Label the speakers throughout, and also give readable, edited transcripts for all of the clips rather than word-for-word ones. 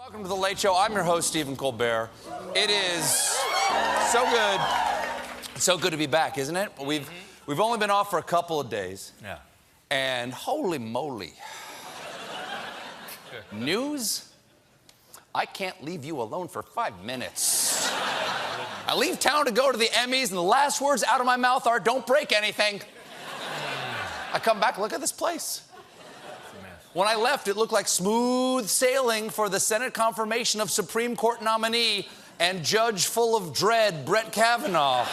Speaker 1: Welcome to The Late Show. I'm your host, Stephen Colbert. It is so good to be back, isn't it? We've only been off for a couple of days.
Speaker 2: Yeah.
Speaker 1: And holy moly. News? I can't leave you alone for 5 minutes. I leave town to go to the Emmys, and the last words out of my mouth are, "Don't break anything." I come back, look at this place. When I left, it looked like smooth sailing for the Senate confirmation of Supreme Court nominee and judge full of dread, Brett Kavanaugh.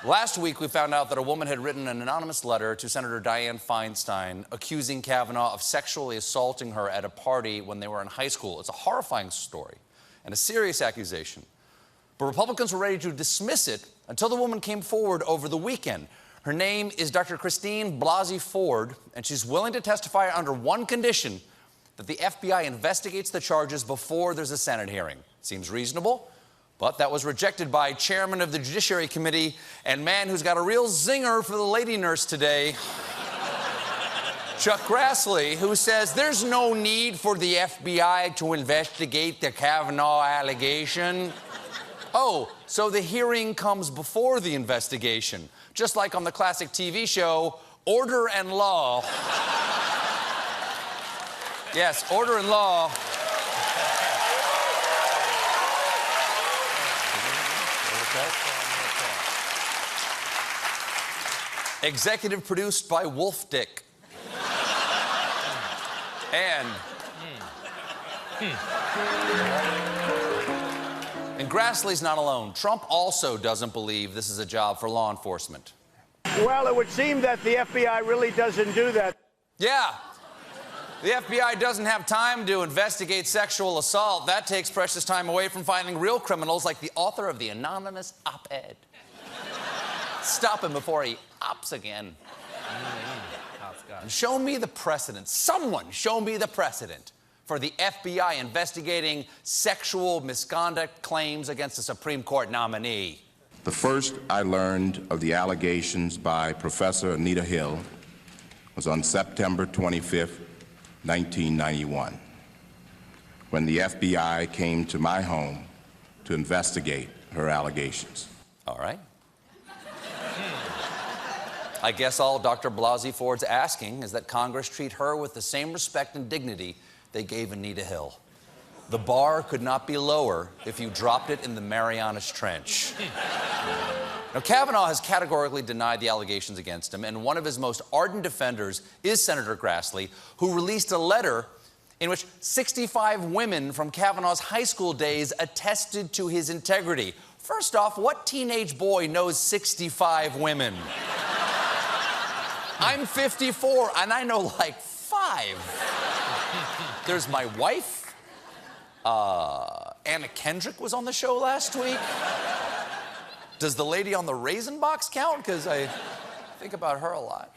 Speaker 1: Last week, we found out that a woman had written an anonymous letter to Senator Dianne Feinstein accusing Kavanaugh of sexually assaulting her at a party when they were in high school. It's a horrifying story and a serious accusation. But Republicans were ready to dismiss it until the woman came forward over the weekend. Her name is Dr. Christine Blasey Ford, and she's willing to testify under one condition, that the FBI investigates the charges before there's a Senate hearing. Seems reasonable, but that was rejected by Chairman of the Judiciary Committee and man who's got a real zinger for the lady nurse today, Chuck Grassley, who says there's no need for the FBI to investigate the Kavanaugh allegation. Oh, so the hearing comes before the investigation, just like on the classic TV show, Order and Law. Yes, Order and Law. Executive produced by Wolf Dick. And Grassley's not alone. Trump also doesn't believe this is a job for law enforcement.
Speaker 3: Well, it would seem that the FBI really doesn't do that.
Speaker 1: Yeah. The FBI doesn't have time to investigate sexual assault. That takes precious time away from finding real criminals like the author of the anonymous op-ed. Stop him before he ops again. Show me the precedent. Someone show me the precedent for the FBI investigating sexual misconduct claims against a Supreme Court nominee.
Speaker 4: The first I learned of the allegations by Professor Anita Hill was on September 25th, 1991, when the FBI came to my home to investigate her allegations.
Speaker 1: All right. I guess all Dr. Blasey Ford's asking is that Congress treat her with the same respect and dignity they gave Anita Hill. The bar could not be lower if you dropped it in the Marianas Trench. Now, Kavanaugh has categorically denied the allegations against him, and one of his most ardent defenders is Senator Grassley, who released a letter in which 65 women from Kavanaugh's high school days attested to his integrity. First off, what teenage boy knows 65 women? I'm 54, and I know like 5. There's my wife. Anna Kendrick was on the show last week. Does the lady on the raisin box count? Because I think about her a lot.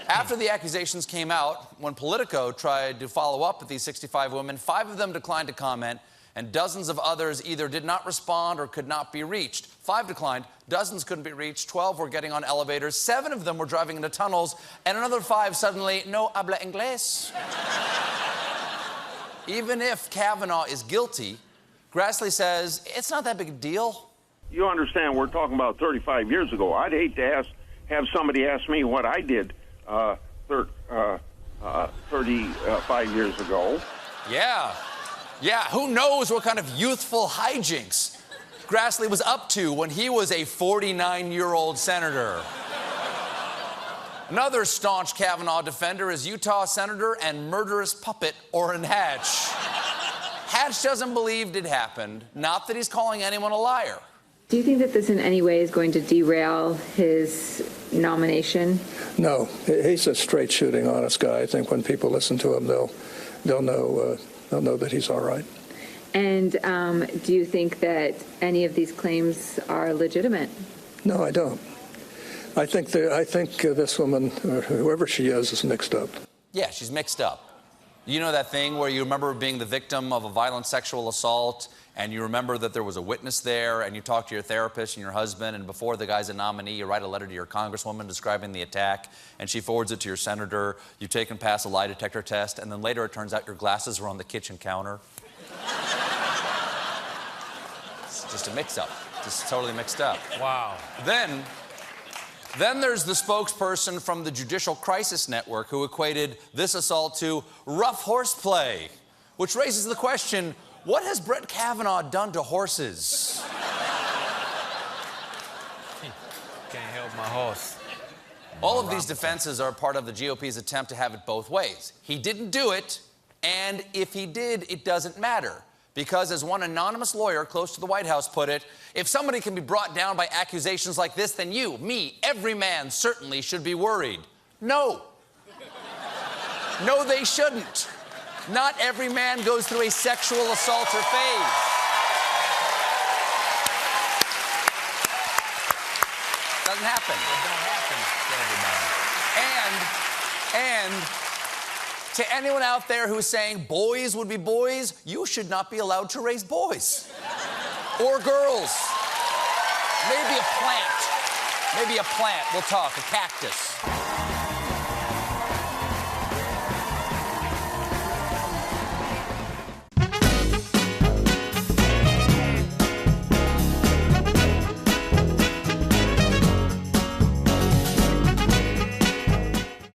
Speaker 1: After the accusations came out, when Politico tried to follow up with these 65 women, 5 of them declined to comment, and dozens of others either did not respond or could not be reached. 5 declined, dozens couldn't be reached, 12 were getting on elevators, 7 of them were driving into tunnels, and another 5 suddenly, no habla inglés. Even if Kavanaugh is guilty, Grassley says it's not that big a deal.
Speaker 5: You understand, we're talking about 35 years ago. I'd hate to have somebody ask me what I did 35 years ago.
Speaker 1: Yeah, who knows what kind of youthful hijinks Grassley was up to when he was a 49-year-old senator. Another staunch Kavanaugh defender is Utah Senator and murderous puppet Orrin Hatch. Hatch doesn't believe it happened, not that he's calling anyone a liar.
Speaker 6: Do you think that this in any way is going to derail his nomination?
Speaker 7: No, he's a straight shooting, honest guy. I think when people listen to him, they'll know that he's all right.
Speaker 6: And do you think that any of these claims are legitimate?
Speaker 7: No, I don't. I think this woman, or whoever she is mixed up.
Speaker 1: Yeah, she's mixed up. You know that thing where you remember being the victim of a violent sexual assault and you remember that there was a witness there, and you talk to your therapist and your husband, and before the guy's a nominee, you write a letter to your congresswoman describing the attack, and she forwards it to your senator. You've taken past a lie detector test, and then later it turns out your glasses were on the kitchen counter. It's just a mix-up. Just totally mixed up.
Speaker 2: Wow.
Speaker 1: Then there's the spokesperson from the Judicial Crisis Network who equated this assault to rough horseplay, which raises the question, what has Brett Kavanaugh done to horses?
Speaker 2: Can't help my horse.
Speaker 1: All of these defenses are part of the GOP's attempt to have it both ways. He didn't do it, and if he did, it doesn't matter. Because as one anonymous lawyer close to the White House put it, if somebody can be brought down by accusations like this, then you, me, every man certainly should be worried. No. No, they shouldn't. Not every man goes through a sexual assaulter phase. Doesn't happen.
Speaker 2: It don't happen to everybody.
Speaker 1: And to anyone out there who's saying boys would be boys, you should not be allowed to raise boys. Or girls. Maybe a plant. Maybe a plant. We'll talk. A cactus.